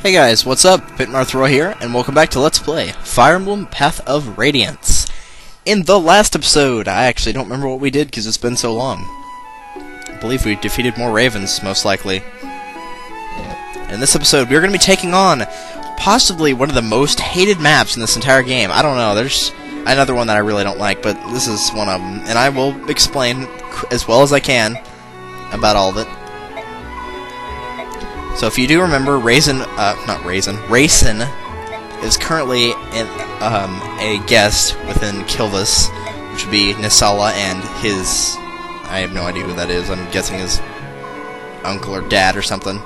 Hey guys, what's up? Pitmarthroy here, and welcome back to Let's Play Fire Emblem Path of Radiance. In the last episode, I actually don't remember what we did because it's been so long. I believe we defeated more ravens, most likely. In this episode, we're going to be taking on possibly one of the most hated maps in this entire game. I don't know, there's another one that I really don't like, but this is one of them, and I will explain as well as I can about all of it. So if you do remember, Raisin is currently a guest within Kilvis, which would be Nisala and his... I have no idea who that is. I'm guessing his uncle or dad or something.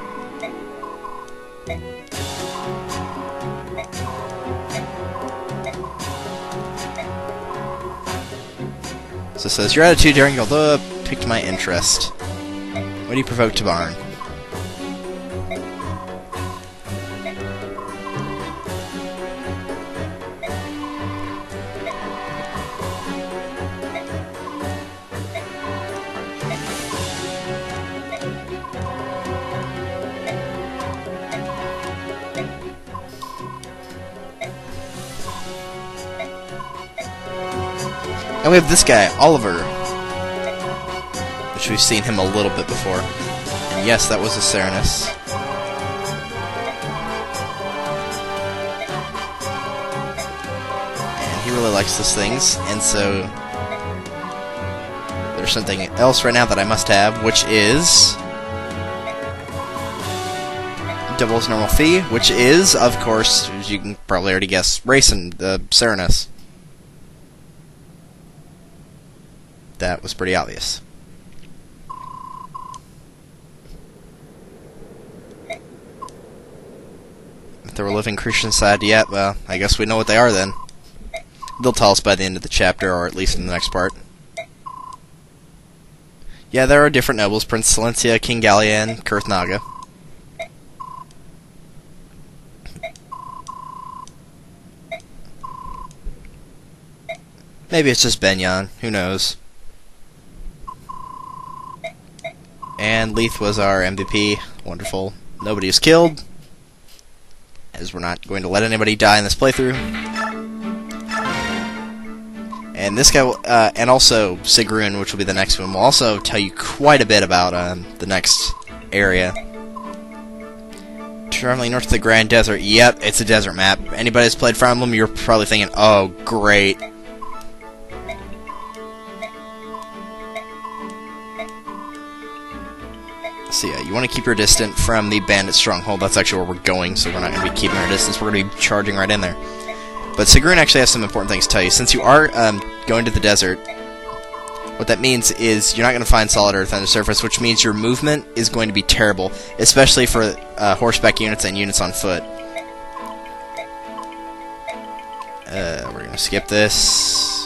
So it says, your attitude during Yolda piqued my interest. What do you provoke to Barn? And we have this guy, Oliver, which we've seen him a little bit before. And yes, that was a Serenus. And he really likes those things, and so there's something else right now that I must have, which is double his normal fee, which is, of course, as you can probably already guess, Raisin, the Serenus. That was pretty obvious. If there were living Christian side yet, well, I guess we know what they are then. They'll tell us by the end of the chapter, or at least in the next part. Yeah, there are different nobles, Prince Silencia, King Gallia, and Kurthnaga. Maybe it's just Benyon, who knows. And Leith was our MVP. Wonderful. Nobody is killed, as we're not going to let anybody die in this playthrough. And this guy, and also Sigrun, which will be the next one, will also tell you quite a bit about the next area. Traveling north to the Grand Desert. Yep, it's a desert map. Anybody that's played Fire Emblem, you're probably thinking, oh, great. So yeah, you want to keep your distance from the bandit stronghold. That's actually where we're going, so we're not going to be keeping our distance. We're going to be charging right in there. But Sigrun actually has some important things to tell you. Since you are going to the desert, what that means is you're not going to find solid earth on the surface, which means your movement is going to be terrible, especially for horseback units and units on foot. We're going to skip this.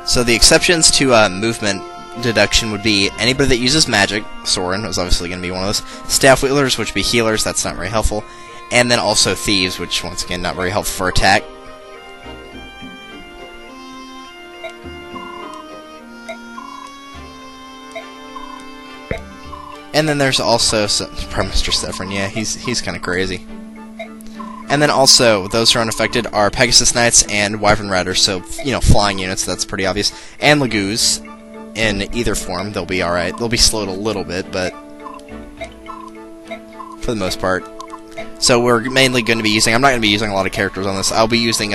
So the exceptions to movement deduction would be anybody that uses magic. Soren is obviously going to be one of those. Staff wielders, which would be healers. That's not very helpful. And then also thieves, which once again not very helpful for attack. And then there's also Prime Minister Stefan. Yeah, he's kind of crazy. And then also, those who are unaffected are Pegasus Knights and Wyvern Riders, so, you know, flying units, that's pretty obvious. And Laguz, in either form, they'll be alright. They'll be slowed a little bit, but for the most part. So we're mainly going to be using, I'm not going to be using a lot of characters on this. I'll be using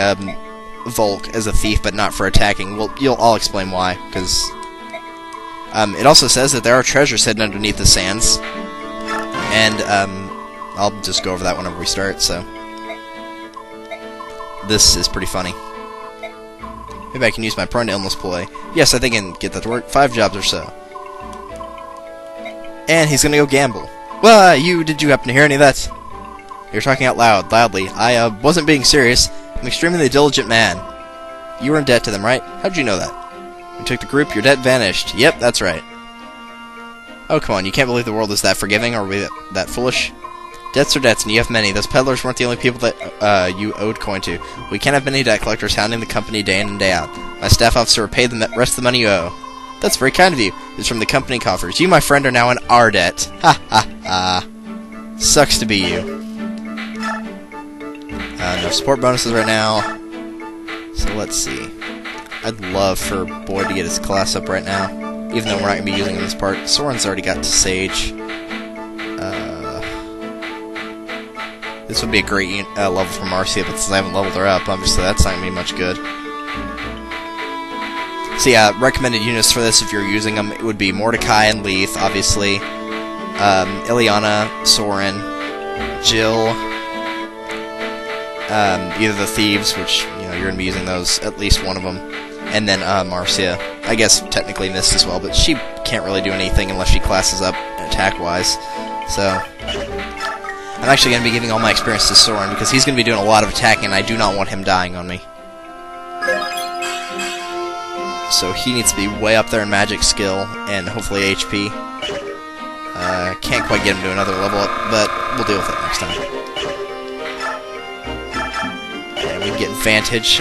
Volk as a thief, but not for attacking. Well, I'll explain why, because it also says that there are treasures hidden underneath the sands. And I'll just go over that whenever we start, so... This is pretty funny. Maybe I can use my prone to illness ploy. Yes, I think I can get that to work. 5 jobs or so. And he's gonna go gamble. Well, did you happen to hear any of that? You're talking out loudly. I wasn't being serious. I'm an extremely diligent man. You were in debt to them, right? How'd you know that? You took the group, your debt vanished. Yep, that's right. Oh, come on, you can't believe the world is that forgiving, or are we that foolish? Debts are debts, and you have many. Those peddlers weren't the only people that you owed coin to. We can't have many debt collectors hounding the company day in and day out. My staff officer will pay the rest of the money you owe. That's very kind of you. It's from the company coffers. You, my friend, are now in our debt. Ha ha ha. Sucks to be you. No support bonuses right now. So let's see. I'd love for Boyd to get his class up right now, even though we're not going to be using him this part. Soren's already got to Sage. This would be a great level for Marcia, but since I haven't leveled her up, obviously that's not going to be much good. So yeah, recommended units for this if you're using them, it would be Mordecai and Leith, obviously. Ileana, Soren, Jill, either the Thieves, which, you know, you're going to be using those, at least one of them, and then Marcia. I guess technically Mist as well, but she can't really do anything unless she classes up attack-wise. So I'm actually going to be giving all my experience to Soren, because he's going to be doing a lot of attacking, and I do not want him dying on me. So he needs to be way up there in magic skill, and hopefully HP. Can't quite get him to another level up, but we'll deal with it next time. And we can get Vantage.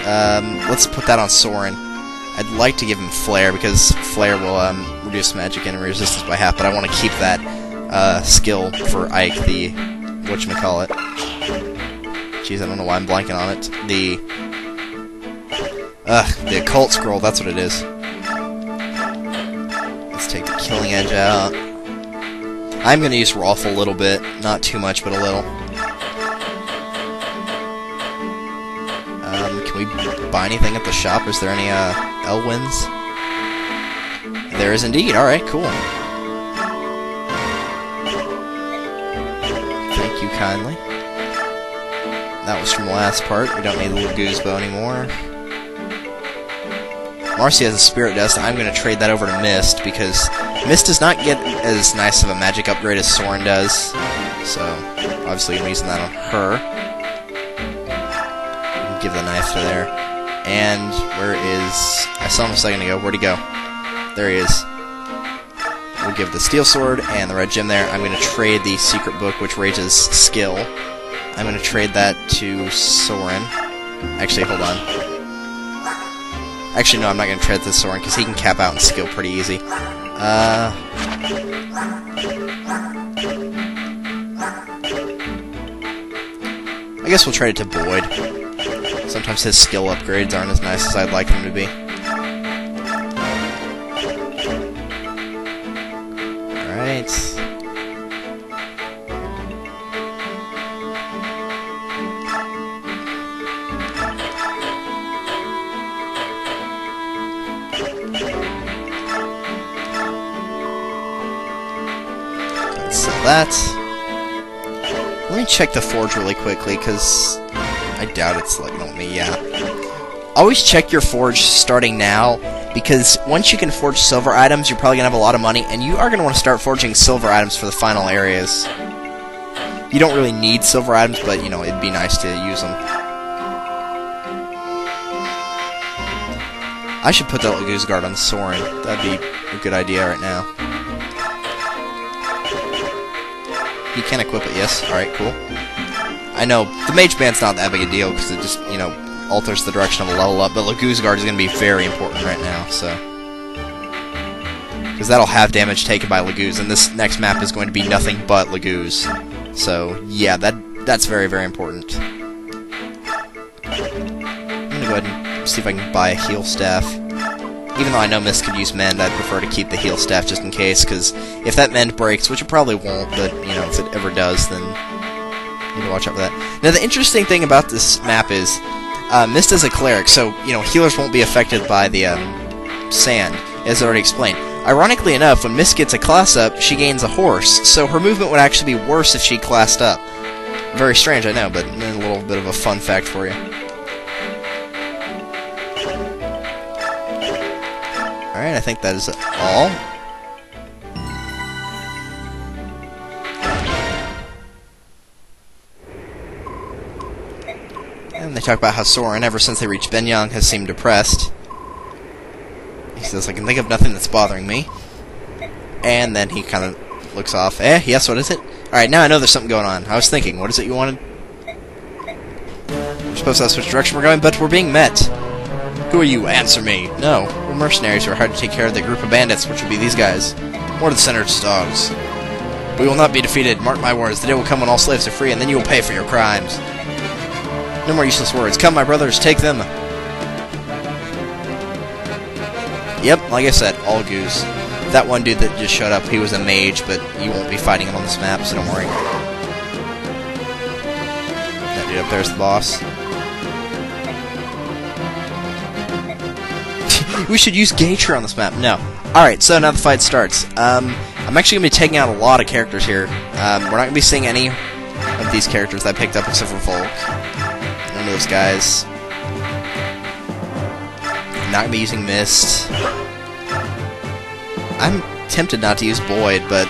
Let's put that on Soren. I'd like to give him Flare, because Flare will reduce magic enemy resistance by half, but I want to keep that skill for Ike, the whatchamacallit. Jeez, I don't know why I'm blanking on it. The Occult Scroll, that's what it is. Let's take the Killing Edge out. I'm going to use Rolf a little bit. Not too much, but a little. Can we buy anything at the shop? Is there any Elwins? There is indeed. Alright, cool. Thank you kindly. That was from the last part. We don't need the Laguz bow anymore. Marcia has a Spirit Dust. I'm going to trade that over to Mist, because Mist does not get as nice of a magic upgrade as Soren does. So, obviously I'm using that on her. Give the knife to there. And where is... I saw him a second ago. Where'd he go? There he is. We'll give the Steel Sword and the Red Gem there. I'm going to trade the Secret Book, which raises skill. I'm going to trade that to Soren. Actually, hold on. Actually, no, I'm not going to trade this Soren, because he can cap out in skill pretty easy. I guess we'll trade it to Boyd. Sometimes his skill upgrades aren't as nice as I'd like them to be. Alright. That. Let me check the forge really quickly, because I doubt it's letting on me, yeah. Always check your forge starting now, because once you can forge silver items, you're probably going to have a lot of money, and you are going to want to start forging silver items for the final areas. You don't really need silver items, but, you know, it'd be nice to use them. I should put that Laguz guard on Soren. That'd be a good idea right now. He can equip it, yes. Alright, cool. I know, the Mage Band's not that big a deal, because it just, you know, alters the direction of a level up, but Laguz Guard is going to be very important right now, so... Because that'll have damage taken by Laguz, and this next map is going to be nothing but Laguz. So, yeah, that's very, very important. I'm going to go ahead and see if I can buy a heal staff. Even though I know Mist could use Mend, I'd prefer to keep the heal staff just in case, because if that Mend breaks, which it probably won't, but, you know, if it ever does, then you need to watch out for that. Now, the interesting thing about this map is, Mist is a cleric, so, you know, healers won't be affected by the, sand, as I already explained. Ironically enough, when Mist gets a class up, she gains a horse, so her movement would actually be worse if she classed up. Very strange, I know, but a little bit of a fun fact for you. Alright, I think that is all. And they talk about how Soren, ever since they reached Benyang, has seemed depressed. He says, I can think of nothing that's bothering me. And then he kind of looks off. Yes, what is it? Alright, now I know there's something going on. I was thinking, what is it you wanted? We're supposed to switch direction we're going, but we're being met. Who are you? Answer me! No, we're mercenaries who are hired to take care of the group of bandits, which would be these guys. More to the Senator's dogs. We will not be defeated. Mark my words, the day will come when all slaves are free, and then you will pay for your crimes. No more useless words. Come, my brothers, take them! Yep, like I said, all Laguz. That one dude that just showed up, he was a mage, but you won't be fighting him on this map, so don't worry. That dude up there's the boss. We should use Gator on this map. No. Alright, so now the fight starts. I'm actually going to be taking out a lot of characters here. We're not going to be seeing any of these characters that I picked up except for Volk. None of those guys. I'm not going to be using Mist. I'm tempted not to use Boyd, but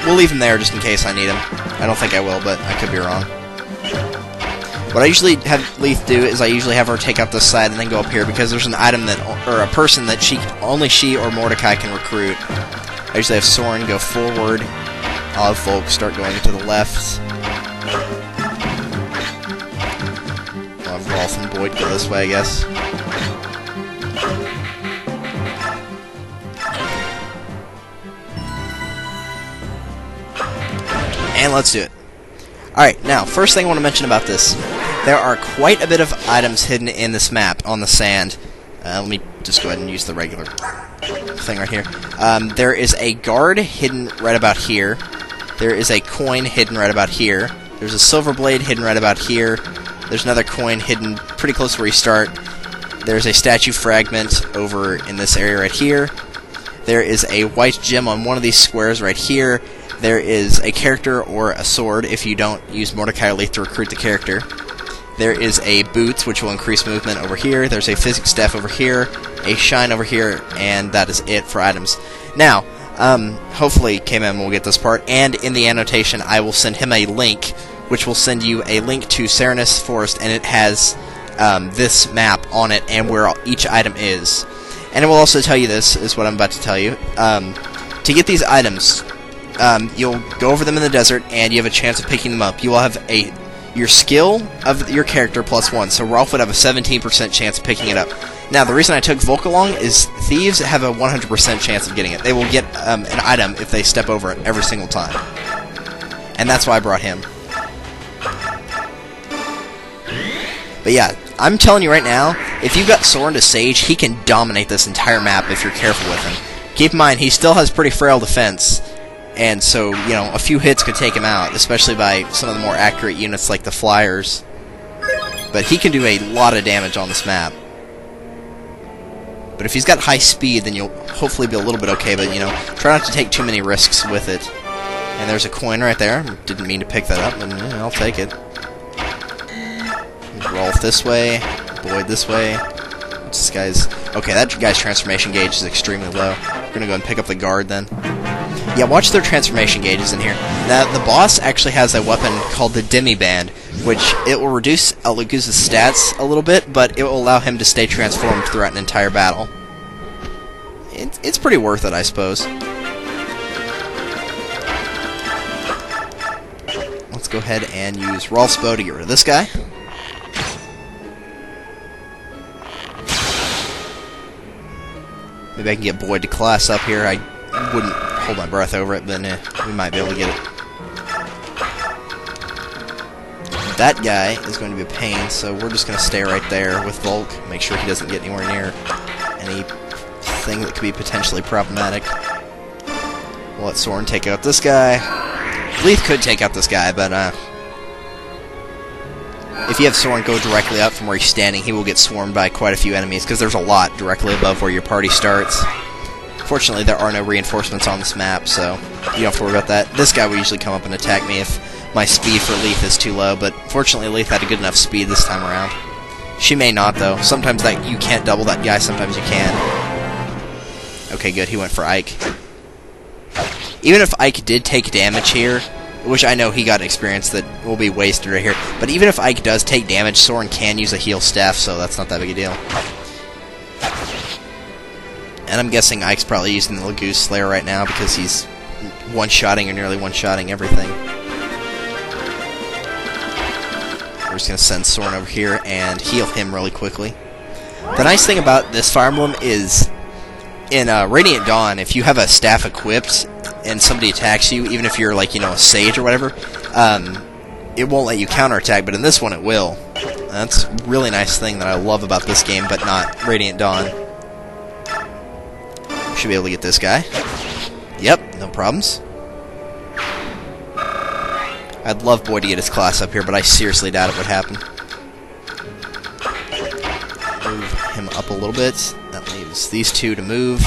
we'll leave him there just in case I need him. I don't think I will, but I could be wrong. What I usually have Leith do is I usually have her take out this side and then go up here because there's an item that, or a person that only she or Mordecai can recruit. I usually have Soren go forward. I'll have Volk start going to the left. I'll have Rolf and Boyd go this way, I guess. And let's do it. Alright, now, first thing I want to mention about this. There are quite a bit of items hidden in this map on the sand. Let me just go ahead and use the regular thing right here. There is a guard hidden right about here. There is a coin hidden right about here. There's a silver blade hidden right about here. There's another coin hidden pretty close to where you start. There's a statue fragment over in this area right here. There is a white gem on one of these squares right here. There is a character or a sword if you don't use Mordecai or Leith to recruit the character. There is a boots, which will increase movement over here. There's a physics staff over here, a shine over here, and that is it for items. Now, hopefully KMM will get this part, and in the annotation I will send him a link, which will send you a link to Serenus Forest, and it has this map on it and where each item is. And it will also tell you this, is what I'm about to tell you. To get these items, you'll go over them in the desert, and you have a chance of picking them up. You will have your skill of your character plus 1, so Rolf would have a 17% chance of picking it up. Now, the reason I took Volk along is thieves have a 100% chance of getting it. They will get an item if they step over it every single time. And that's why I brought him. But yeah, I'm telling you right now, if you've got Soren to Sage, he can dominate this entire map if you're careful with him. Keep in mind, he still has pretty frail defense. And so, you know, a few hits could take him out, especially by some of the more accurate units like the Flyers. But he can do a lot of damage on this map. But if he's got high speed, then you'll hopefully be a little bit okay, but, you know, try not to take too many risks with it. And there's a coin right there. Didn't mean to pick that up, but yeah, I'll take it. Rolf this way, Boyd this way. What's this guy's... Okay, that guy's transformation gauge is extremely low. We're gonna go and pick up the guard then. Yeah, watch their transformation gauges in here. Now, the boss actually has a weapon called the Demi Band, which it will reduce Laguz's stats a little bit, but it will allow him to stay transformed throughout an entire battle. It's pretty worth it, I suppose. Let's go ahead and use Rolf's bow to get rid of this guy. Maybe I can get Boyd to class up here. I wouldn't hold my breath over it, but we might be able to get it. That guy is going to be a pain, so we're just going to stay right there with Volk, make sure he doesn't get anywhere near anything that could be potentially problematic. We'll let Soren take out this guy. Leith could take out this guy, but if you have Soren go directly up from where he's standing, he will get swarmed by quite a few enemies, because there's a lot directly above where your party starts. Fortunately, there are no reinforcements on this map, so you don't have to worry about that. This guy will usually come up and attack me if my speed for Leith is too low, but fortunately Leith had a good enough speed this time around. She may not, though. Sometimes that you can't double that guy, sometimes you can. Okay, good, he went for Ike. Even if Ike did take damage here, which I know he got experience that will be wasted right here, but even if Ike does take damage, Soren can use a heal staff, so that's not that big a deal. And I'm guessing Ike's probably using the Laguz Slayer right now because he's one-shotting or nearly one-shotting everything. We're just going to send Soren over here and heal him really quickly. The nice thing about this Fire Emblem is, in Radiant Dawn, if you have a staff equipped and somebody attacks you, even if you're like, a sage or whatever, it won't let you counterattack, but in this one it will. That's a really nice thing that I love about this game, but not Radiant Dawn. Should be able to get this guy. Yep, no problems. I'd love Boyd to get his class up here, but I seriously doubt it would happen. Move him up a little bit. That leaves these two to move.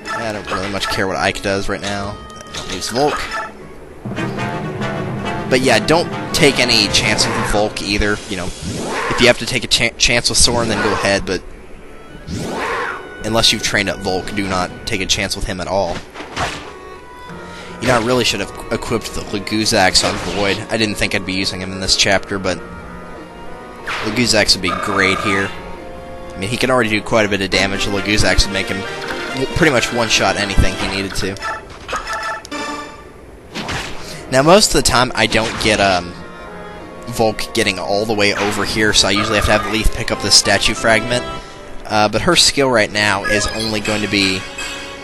I don't really much care what Ike does right now. That leaves Volk. But yeah, don't take any chances with Volk either. If you have to take a chance with Soren, then go ahead, but unless you've trained up Volk, do not take a chance with him at all. I really should have equipped the Laguz axe on Void. I didn't think I'd be using him in this chapter, but Laguz axe would be great here. I mean, he can already do quite a bit of damage. The Laguz axe would make him pretty much one-shot anything he needed to. Now, most of the time, I don't get Volk getting all the way over here, so I usually have to have Leith pick up this statue fragment. But her skill right now is only going to be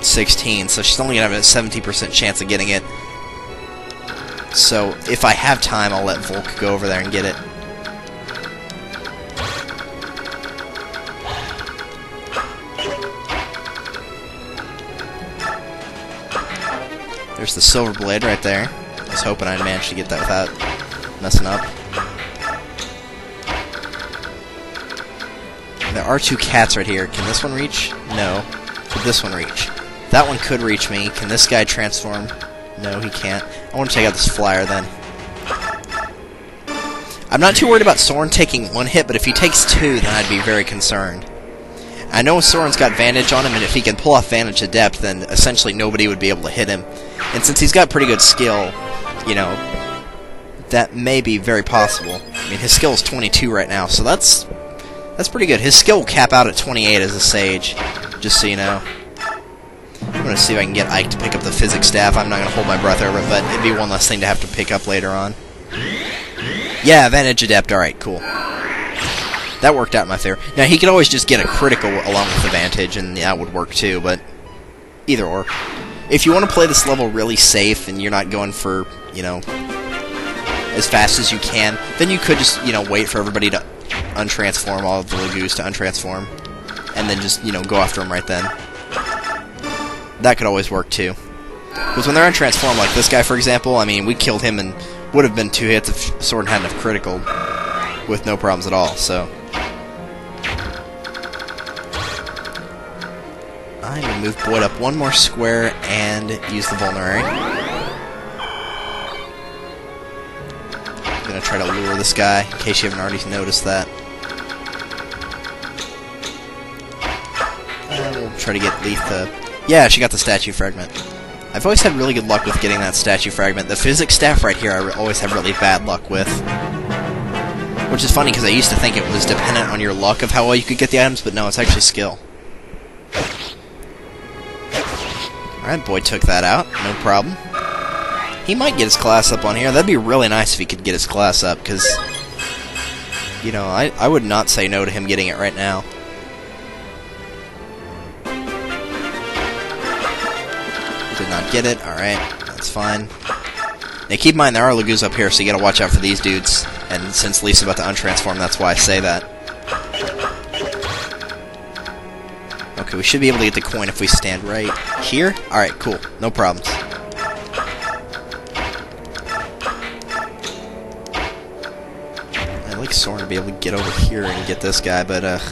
16, so she's only going to have a 70% chance of getting it. So, if I have time, I'll let Volk go over there and get it. There's the silver blade right there. I was hoping I'd manage to get that without messing up. There are two cats right here. Can this one reach? No. Could this one reach? That one could reach me. Can this guy transform? No, he can't. I want to take out this flyer then. I'm not too worried about Soren taking one hit, but if he takes two, then I'd be very concerned. I know Soren's got Vantage on him, and if he can pull off Vantage Adept, then essentially nobody would be able to hit him. And since he's got pretty good skill, that may be very possible. I mean, his skill is 22 right now, so that's pretty good. His skill will cap out at 28 as a Sage, just so you know. I'm going to see if I can get Ike to pick up the Physics Staff. I'm not going to hold my breath over it, but it'd be one less thing to have to pick up later on. Yeah, Vantage Adept. Alright, cool. That worked out in my favor. Now, he could always just get a critical along with the Vantage, and that would work too, but either or. If you want to play this level really safe and you're not going for, as fast as you can, then you could just, wait for everybody to untransform all of the Laguz to untransform, and then just, go after them right then. That could always work too. Because when they're untransformed, like this guy, for example, I mean, we killed him and would have been 2 hits if Soren hadn't have critical with no problems at all, so. I'm going to move Boyd up one more square and use the Vulnerary. I'm going to try to lure this guy, in case you haven't already noticed that. We'll try to get Leith to... Yeah, she got the statue fragment. I've always had really good luck with getting that statue fragment. The Physics Staff right here I always have really bad luck with. Which is funny, because I used to think it was dependent on your luck of how well you could get the items, but no, it's actually skill. Alright, Boyd took that out. No problem. He might get his class up on here. That'd be really nice if he could get his class up, because, I would not say no to him getting it right now. Did not get it. Alright, that's fine. Now keep in mind, there are Laguz up here, so you gotta watch out for these dudes. And since Leith's about to untransform, that's why I say that. Okay, we should be able to get the coin if we stand right here. Alright, cool. No problems. I'd like Soren to be able to get over here and get this guy, but, let's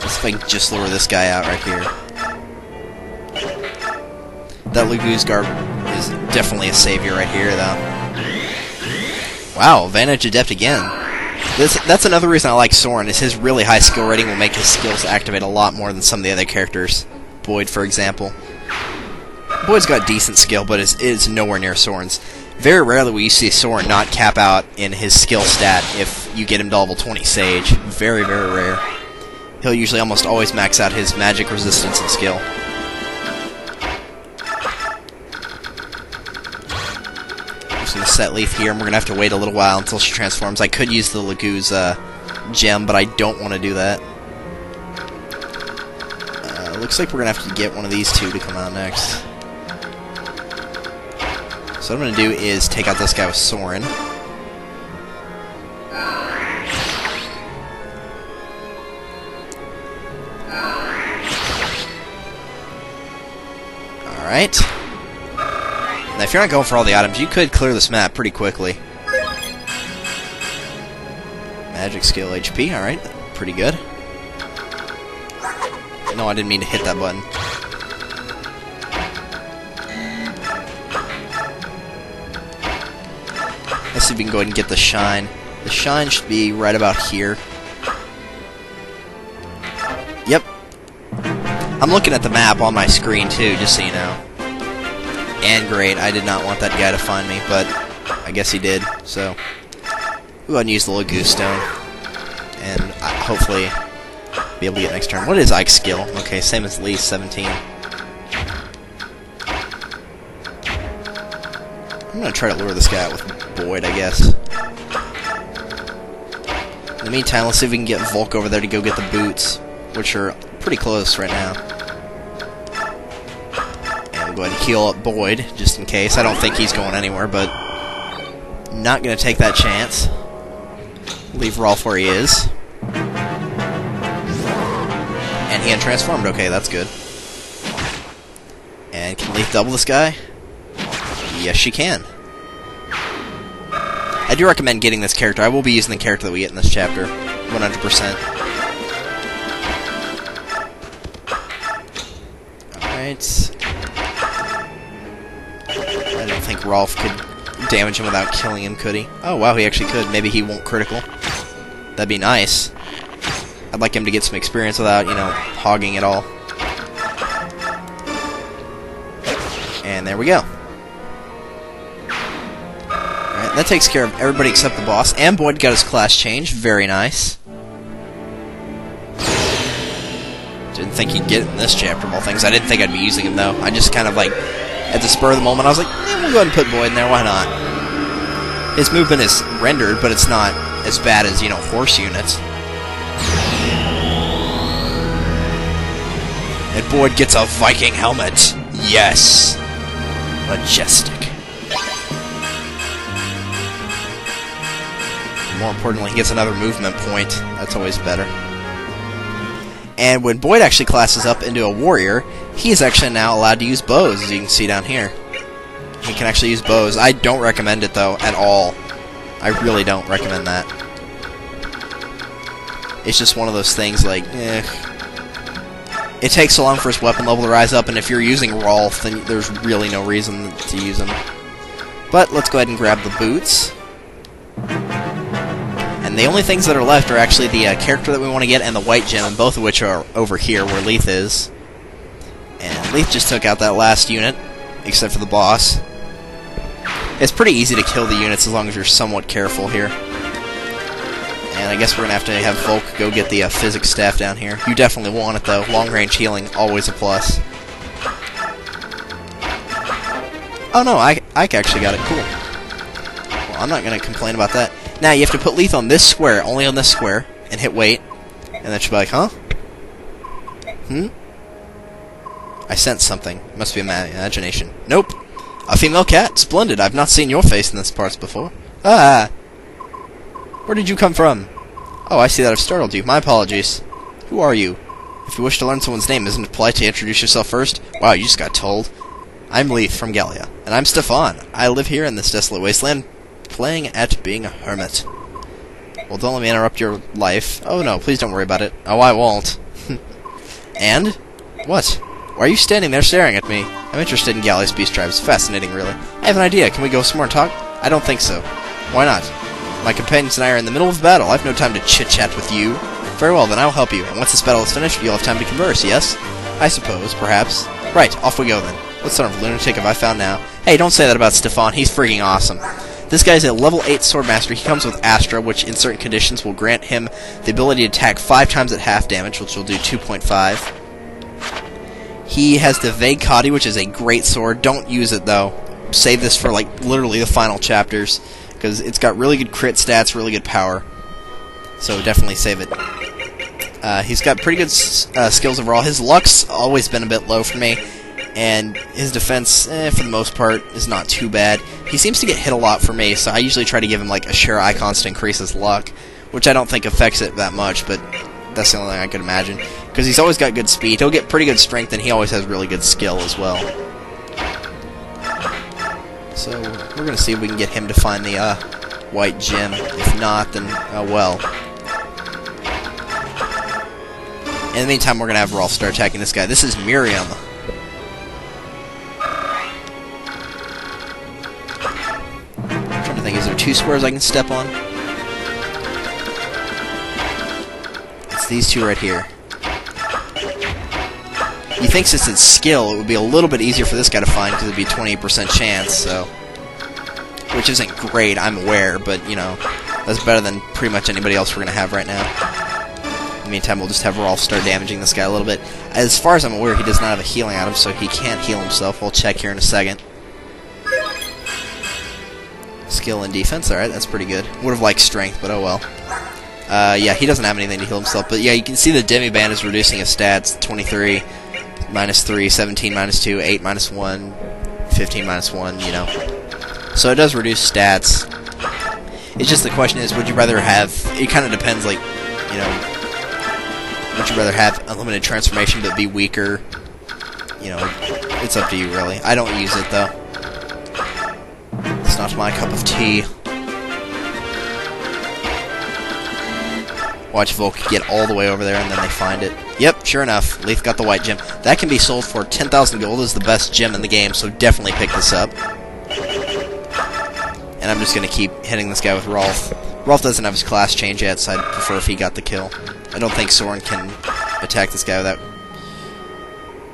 see if I can just lure this guy out right here. That Laguz Garb is definitely a savior right here, though. Wow, Vantage Adept again. That's another reason I like Soren, is his really high skill rating will make his skills activate a lot more than some of the other characters. Boyd, for example. Boyd's got decent skill, but is nowhere near Soren's. Very rarely will you see Soren not cap out in his skill stat if you get him to level 20 Sage. Very, very rare. He'll usually almost always max out his magic resistance and skill. just going to set Leaf here, and we're going to have to wait a little while until she transforms. I could use the Laguz gem, but I don't want to do that. Looks like we're going to have to get one of these two to come out next. So what I'm going to do is take out this guy with Soren. Alright. Now, if you're not going for all the items, you could clear this map pretty quickly. Magic skill HP, alright. Pretty good. No, I didn't mean to hit that button. Let's see if we can go ahead and get the shine. The shine should be right about here. Yep. I'm looking at the map on my screen too, just so you know. And great, I did not want that guy to find me, but I guess he did, so we'll go ahead and use the Laguz stone. And hopefully be able to get next turn. What is Ike's skill? Okay, same as Lee's, 17. I'm gonna try to lure this guy out with Boyd, I guess. In the meantime, let's see if we can get Volk over there to go get the boots, which are pretty close right now. And we'll go ahead and heal up Boyd, just in case. I don't think he's going anywhere, but not gonna take that chance. Leave Rolf where he is. And he untransformed. Okay, that's good. And can Leaf double this guy? Yes, she can. I do recommend getting this character. I will be using the character that we get in this chapter. 100%. Alright. I don't think Rolf could damage him without killing him, could he? Oh, wow, he actually could. Maybe he won't critical. That'd be nice. I'd like him to get some experience without, you know, hogging it all. And there we go. Alright, that takes care of everybody except the boss. And Boyd got his class change. Very nice. Didn't think he'd get it in this chapter of all things. I didn't think I'd be using him, though. I just kind of, like, at the spur of the moment, I was like, we'll go ahead and put Boyd in there. Why not? His movement is rendered, but it's not as bad as, you know, horse units. And Boyd gets a Viking helmet. Yes. Majestic. More importantly, he gets another movement point. That's always better. And when Boyd actually classes up into a warrior, he is actually now allowed to use bows, as you can see down here. He can actually use bows. I don't recommend it, though, at all. I really don't recommend that. It's just one of those things, like, it takes so long for his weapon level to rise up, and if you're using Rolf, then there's really no reason to use him. But let's go ahead and grab the boots. And the only things that are left are actually the character that we want to get and the white gem, and both of which are over here where Leith is. And Leith just took out that last unit, except for the boss. It's pretty easy to kill the units as long as you're somewhat careful here. And I guess we're going to have Volk go get the physics staff down here. You definitely want it, though. Long-range healing, always a plus. Oh, no, Ike actually got it. Cool. Well, I'm not going to complain about that. Now, you have to put Leith on this square, only on this square, and hit wait. And then she'll be like, huh? I sense something. Must be imagination. Nope. A female cat? Splendid. I've not seen your face in this parts before. Ah! Where did you come from? Oh, I see that I've startled you. My apologies. Who are you? If you wish to learn someone's name, isn't it polite to introduce yourself first? Wow, you just got told. I'm Leith from Gallia. And I'm Stefan. I live here in this desolate wasteland, playing at being a hermit. Well, don't let me interrupt your life. Oh, no, please don't worry about it. Oh, I won't. And? What? Why are you standing there staring at me? I'm interested in Gallia's beast tribes. Fascinating, really. I have an idea. Can we go somewhere and talk? I don't think so. Why not? My companions and I are in the middle of battle. I have no time to chit-chat with you. Very well, then I'll help you. And once this battle is finished, you'll have time to converse, yes? I suppose, perhaps. Right, off we go then. What sort of lunatic have I found now? Hey, don't say that about Stefan. He's freaking awesome. This guy's a level 8 Swordmaster. He comes with Astra, which in certain conditions will grant him the ability to attack 5 times at half damage, which will do 2.5. He has the Vague Kadi, which is a great sword. Don't use it, though. save this for, like, literally the final chapters, because it's got really good crit stats, really good power. So definitely save it. He's got pretty good skills overall. His luck's always been a bit low for me, and his defense, for the most part, is not too bad. He seems to get hit a lot for me, so I usually try to give him like a share icons to increase his luck, which I don't think affects it that much, but that's the only thing I could imagine. Because he's always got good speed, he'll get pretty good strength, and he always has really good skill as well. So we're going to see if we can get him to find the white gem. If not, then, well. In the meantime, we're going to have Rolf start attacking this guy. This is Miriam. I'm trying to think, is there 2 squares I can step on? It's these 2 right here. He thinks it's his skill. It would be a little bit easier for this guy to find because it would be a 28% chance, so... Which isn't great, I'm aware, but, you know, that's better than pretty much anybody else we're going to have right now. In the meantime, we'll just have Rolf start damaging this guy a little bit. As far as I'm aware, he does not have a healing item, so he can't heal himself. We'll check here in a second. Skill and defense, alright, that's pretty good. Would have liked strength, but oh well. Yeah, he doesn't have anything to heal himself, but yeah, you can see the Demi-Band is reducing his stats. 23, -3, 17, -2, 8, -1, 15, -1, you know. So it does reduce stats. It's just the question is, would you rather have... It kind of depends, like, you know... Would you rather have unlimited transformation but be weaker? You know, it's up to you, really. I don't use it, though. It's not my cup of tea. Watch Volk get all the way over there and then they find it. Yep, sure enough. Leaf got the white gem. That can be sold for 10,000 gold. Is the best gem in the game, so definitely pick this up. And I'm just going to keep hitting this guy with Rolf. Rolf doesn't have his class change yet, so I'd prefer if he got the kill. I don't think Soren can attack this guy without...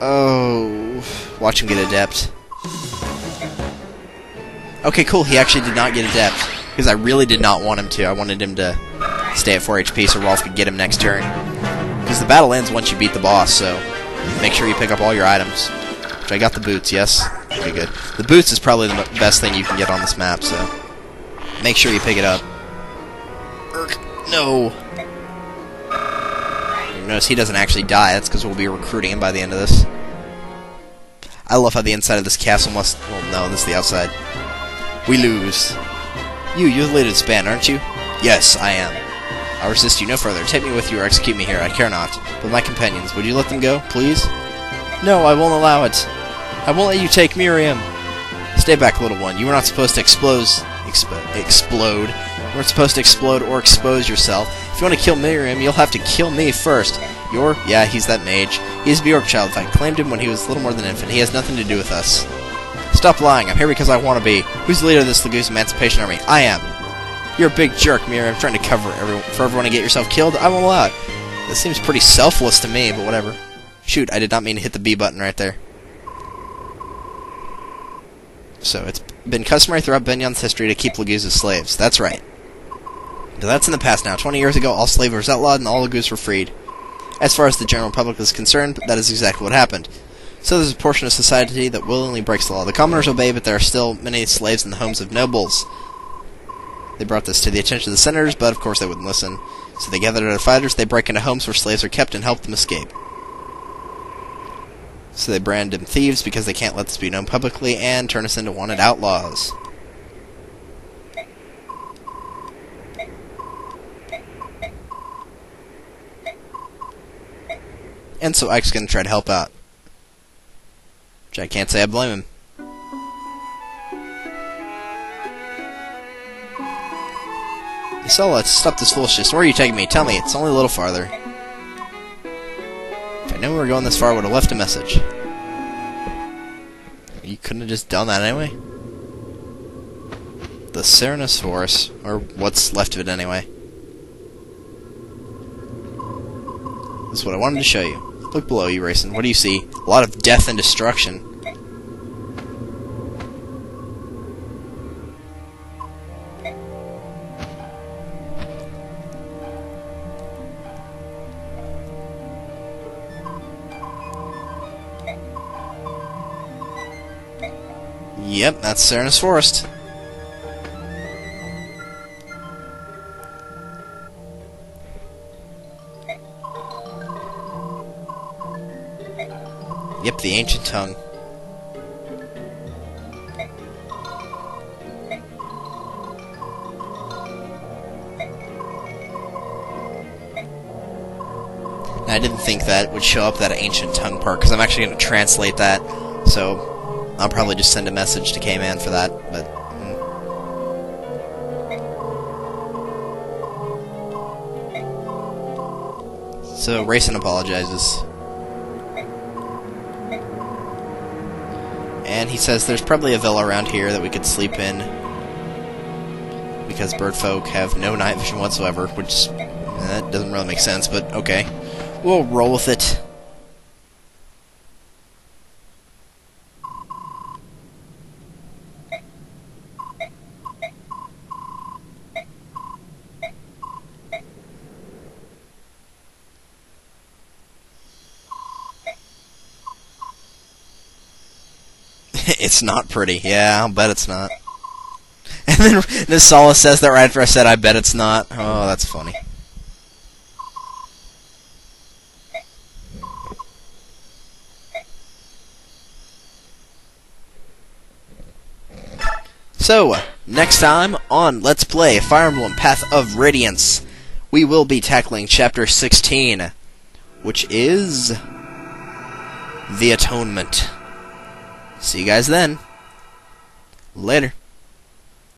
Oh... Watch him get Adept. Okay, cool. He actually did not get Adept. Because I really did not want him to. I wanted him to stay at 4 HP so Rolf could get him next turn. Because the battle ends once you beat the boss, so... Make sure you pick up all your items. Which I got the boots, yes? Okay, good. The boots is probably the best thing you can get on this map, so... Make sure you pick it up. No! Notice he doesn't actually die. That's because we'll be recruiting him by the end of this. I love how the inside of this castle must... Well, no, this is the outside. We lose. You're the leader of this band, aren't you? Yes, I am. I'll resist you no further. Take me with you or execute me here. I care not. But my companions, would you let them go, please? No, I won't allow it. I won't let you take Miriam. Stay back, little one. You were not supposed to explode. You weren't supposed to explode or expose yourself. If you want to kill Miriam, you'll have to kill me first. Yeah, he's that mage. He's a Bjork child. I claimed him when he was little more than an infant. He has nothing to do with us. Stop lying. I'm here because I want to be. Who's the leader of this Laguz Emancipation Army? I am. You're a big jerk, Miriam. Trying to cover for everyone to get yourself killed. I won't allow it. This seems pretty selfless to me, but whatever. Shoot, I did not mean to hit the B button right there. So, it's been customary throughout Benyon's history to keep Laguz as slaves. That's right. But that's in the past now. 20 years ago, all slaves were outlawed and all Laguz were freed. As far as the general public is concerned, that is exactly what happened. So there's a portion of society that willingly breaks the law. The commoners obey, but there are still many slaves in the homes of nobles. They brought this to the attention of the senators, but of course they wouldn't listen. So they gathered other fighters, they break into homes where slaves are kept and help them escape. So they brand them thieves because they can't let this be known publicly and turn us into wanted outlaws. And so Ike's going to try to help out. Which I can't say I blame him. So let's stop this foolishness. Where are you taking me? Tell me. It's only a little farther. If I knew we were going this far, I would have left a message. You couldn't have just done that anyway? The Cernosaurus, or what's left of it anyway. This is what I wanted to show you. Look below you, Rayson. What do you see? A lot of death and destruction. Yep, that's Serenus Forest. Yep, the ancient tongue. I didn't think that would show up, that ancient tongue part, because I'm actually going to translate that, so I'll probably just send a message to K-Man for that, but... So, Rayson apologizes. And he says there's probably a villa around here that we could sleep in, because birdfolk have no night vision whatsoever, which that doesn't really make sense, but okay. We'll roll with it. It's not pretty. Yeah, I'll bet it's not. And then Nasala says that right after I said, I bet it's not. Oh, that's funny. So, next time on Let's Play Fire Emblem Path of Radiance, we will be tackling Chapter 16, which is The Atonement. See you guys then. Later.